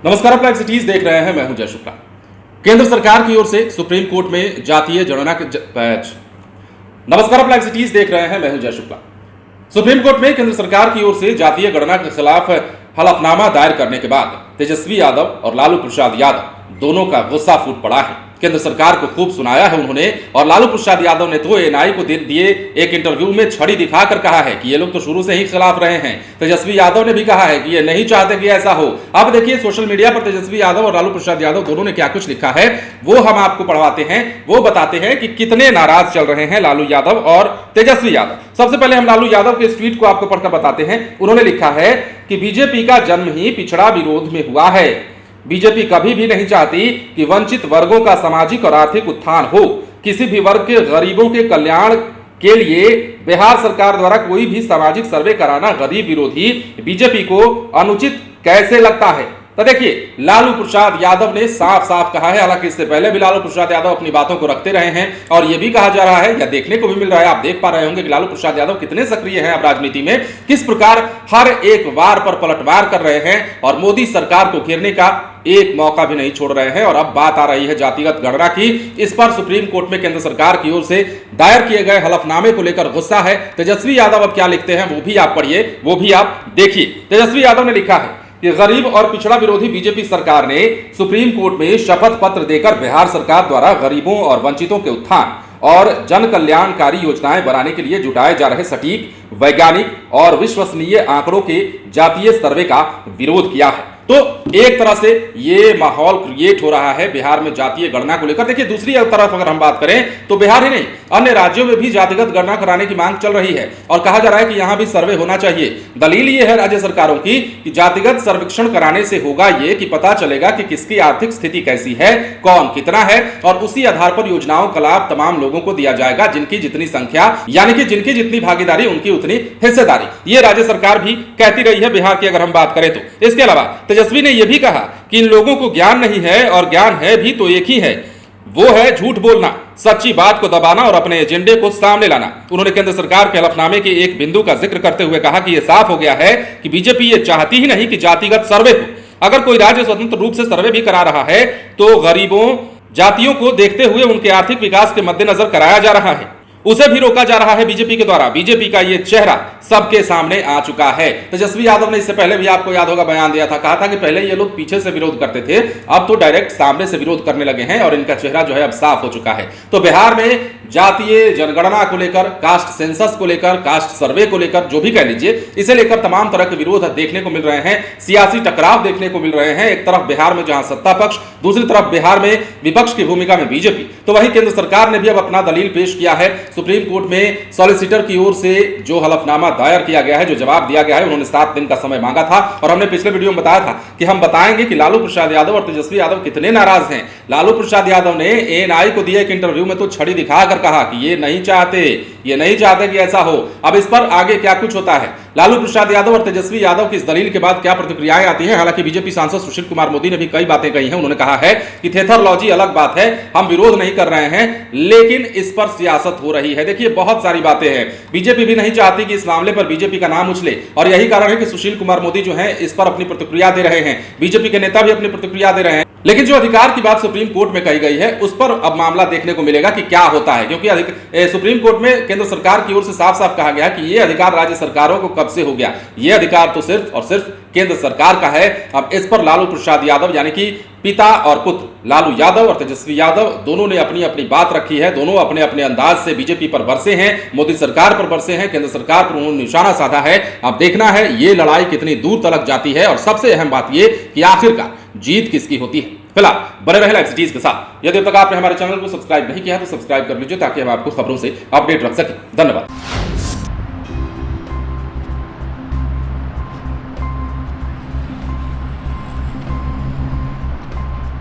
नमस्कार, आप live cities देख रहे हैं। मैं हूं जय शुक्ला। केंद्र सरकार की ओर से सुप्रीम कोर्ट में जातीय जनगणना के नमस्कार, आप लाइव सिटीज देख रहे हैं। मैं हूं जय शुक्ला। सुप्रीम कोर्ट में केंद्र सरकार की ओर से जातीय गणना के खिलाफ हलफनामा दायर करने के बाद तेजस्वी यादव और लालू प्रसाद यादव दोनों का गुस्सा फूट पड़ा है। केंद्र सरकार को खूब सुनाया है उन्होंने, और लालू प्रसाद यादव ने तो एएनआई को दिए एक इंटरव्यू में छड़ी दिखाकर कहा है कि ये लोग तो शुरू से ही खिलाफ रहे हैं। तेजस्वी यादव ने भी कहा है कि ये नहीं चाहते कि ऐसा हो। अब देखिए सोशल मीडिया पर तेजस्वी यादव और लालू प्रसाद यादव दोनों ने क्या कुछ लिखा है, वो हम आपको पढ़वाते हैं। वो बताते हैं कि कितने नाराज चल रहे हैं लालू यादव और तेजस्वी यादव। सबसे पहले हम लालू यादव के इस ट्वीट को आपको पढ़कर बताते हैं। उन्होंने लिखा है कि बीजेपी का जन्म ही पिछड़ा विरोध में हुआ है। बीजेपी कभी भी नहीं चाहती कि वंचित वर्गों का सामाजिक और आर्थिक उत्थान हो। किसी भी वर्ग के गरीबों के कल्याण के लिए बिहार सरकार द्वारा कोई भी सामाजिक सर्वे कराना गरीब विरोधी बीजेपी को अनुचित कैसे लगता है। तो देखिए लालू प्रसाद यादव ने साफ साफ कहा है। हालांकि इससे पहले भी लालू प्रसाद यादव अपनी बातों को रखते रहे हैं, और यह भी कहा जा रहा है या देखने को भी मिल रहा है, आप देख पा रहे होंगे कि लालू प्रसाद यादव कितने सक्रिय हैं अब राजनीति में, किस प्रकार हर एक वार पर पलटवार कर रहे हैं और मोदी सरकार को घेरने का एक मौका भी नहीं छोड़ रहे हैं। और अब बात आ रही है जातिगत गणना की। इस पर सुप्रीम कोर्ट में केंद्र सरकार की ओर से दायर किए गए हलफनामे को लेकर गुस्सा है। तेजस्वी यादव अब क्या लिखते हैं वो भी आप पढ़िए, वो भी आप देखिए। तेजस्वी यादव ने लिखा है कि गरीब और पिछड़ा विरोधी बीजेपी सरकार ने सुप्रीम कोर्ट में शपथ पत्र देकर बिहार सरकार द्वारा गरीबों और वंचितों के उत्थान और जन कल्याणकारी योजनाएं बनाने के लिए जुटाए जा रहे सटीक, वैज्ञानिक और विश्वसनीय आंकड़ों के जातीय सर्वे का विरोध किया है। तो एक तरह से ये माहौल क्रिएट हो रहा है बिहार में जातीय गणना को लेकर। देखिए दूसरी तरफ अगर हम बात करें तो बिहार ही नहीं अन्य राज्यों में भी जातिगत गणना कराने की मांग चल रही है, और कहा जा रहा है कि यहां भी सर्वे होना चाहिए। दलील ये है राज्य सरकारों की कि जातिगत सर्वेक्षण कराने से होगा ये कि पता चलेगा कि किसकी आर्थिक स्थिति कैसी है, कौन कितना है, और उसी आधार पर योजनाओं का लाभ तमाम लोगों को दिया जाएगा जिनकी जितनी संख्या, यानी कि जिनकी जितनी भागीदारी उनकी उतनी हिस्सेदारी। ये राज्य सरकार भी कहती रही है बिहार की अगर हम बात करें तो। इसके अलावा तेजस्वी ने यह भी कहा कि इन लोगों को ज्ञान नहीं है, और ज्ञान है भी तो एक ही है, वो है झूठ बोलना, सच्ची बात को दबाना और अपने एजेंडे को सामने लाना। उन्होंने केंद्र सरकार के हलफनामे के एक बिंदु का जिक्र करते हुए कहा कि यह साफ हो गया है कि बीजेपी ये चाहती ही नहीं कि जातिगत सर्वे हो। अगर कोई राज्य स्वतंत्र रूप से सर्वे भी करा रहा है तो गरीबों, जातियों को देखते हुए उनके आर्थिक विकास के मद्देनजर कराया जा रहा है, उसे भी रोका जा रहा है बीजेपी के द्वारा। बीजेपी का ये चेहरा सबके सामने आ चुका है। तेजस्वी यादव ने इससे पहले भी आपको याद होगा बयान दिया था, कहा था कि पहले ये लोग पीछे से विरोध करते थे, अब तो डायरेक्ट सामने से विरोध करने लगे हैं और इनका चेहरा जो है अब साफ हो चुका है। तो बिहार में जातीय जनगणना को लेकर, कास्ट सेंसस को लेकर, कास्ट सर्वे को लेकर, जो भी कह लीजिए, इसे लेकर तमाम तरह के विरोध देखने को मिल रहे हैं। सियासी टकराव देखने को मिल रहे हैं। एक तरफ बिहार में जहां सत्ता पक्ष, दूसरी तरफ बिहार में विपक्ष की भूमिका में बीजेपी। तो वहीं केंद्र सरकार ने भी अब अपना दलील पेश किया है। सुप्रीम कोर्ट में सॉलिसिटर की ओर से जो हलफनामा दायर किया गया है, जो जवाब दिया गया है, उन्होंने 7 दिन का समय मांगा था, और हमने पिछले वीडियो में बताया था कि हम बताएंगे कि लालू प्रसाद यादव और तेजस्वी यादव कितने नाराज हैं। लालू प्रसाद यादव ने एएनआई को दिए एक इंटरव्यू में तो छड़ी दिखाकर कहा कि ये नहीं चाहते कि ऐसा हो। अब इस पर आगे क्या कुछ होता है, लालू प्रसाद यादव और तेजस्वी यादव की इस दलील के बाद क्या प्रतिक्रियाएं आती हैं। हालांकि बीजेपी सांसद सुशील कुमार मोदी ने भी कई बातें कही हैं। उन्होंने कहा है कि थेथरलॉजी अलग बात है, हम विरोध नहीं कर रहे हैं, लेकिन इस पर सियासत हो रही है। देखिए बहुत सारी बातें हैं। बीजेपी भी नहीं चाहती कि इस मामले पर बीजेपी का नाम उछले, और यही कारण है कि सुशील कुमार मोदी जो है इस पर अपनी प्रतिक्रिया दे रहे हैं। बीजेपी के नेता भी अपनी प्रतिक्रिया दे रहे हैं। लेकिन जो अधिकार की बात सुप्रीम कोर्ट में कही गई है, उस पर अब मामला देखने को मिलेगा कि क्या होता है, क्योंकि सुप्रीम कोर्ट में केंद्र सरकार की ओर से साफ साफ कहा गया कि यह अधिकार राज्य सरकारों को कब से हो गया। यह अधिकार तो सिर्फ और सिर्फ केंद्र सरकार का है। अब इस पर लालू प्रसाद यादव यानी कि पिता और पुत्र लालू यादव और तेजस्वी यादव दोनों ने अपनी अपनी बात रखी है। दोनों अपने अपने अंदाज से बीजेपी पर बरसे हैं, मोदी सरकार पर बरसे हैं, केंद्र सरकार पर उन्होंने निशाना साधा है। अब देखना है ये लड़ाई कितनी दूर तक जाती है, और सबसे अहम बात ये कि आखिरकार जीत किसकी होती है। फिलहाल बने रहे लाइव सिटीज के साथ। यदि अब तक आपने हमारे चैनल को सब्सक्राइब नहीं किया तो सब्सक्राइब कर लीजिए, ताकि हम आपको खबरों से अपडेट रख सकें। धन्यवाद।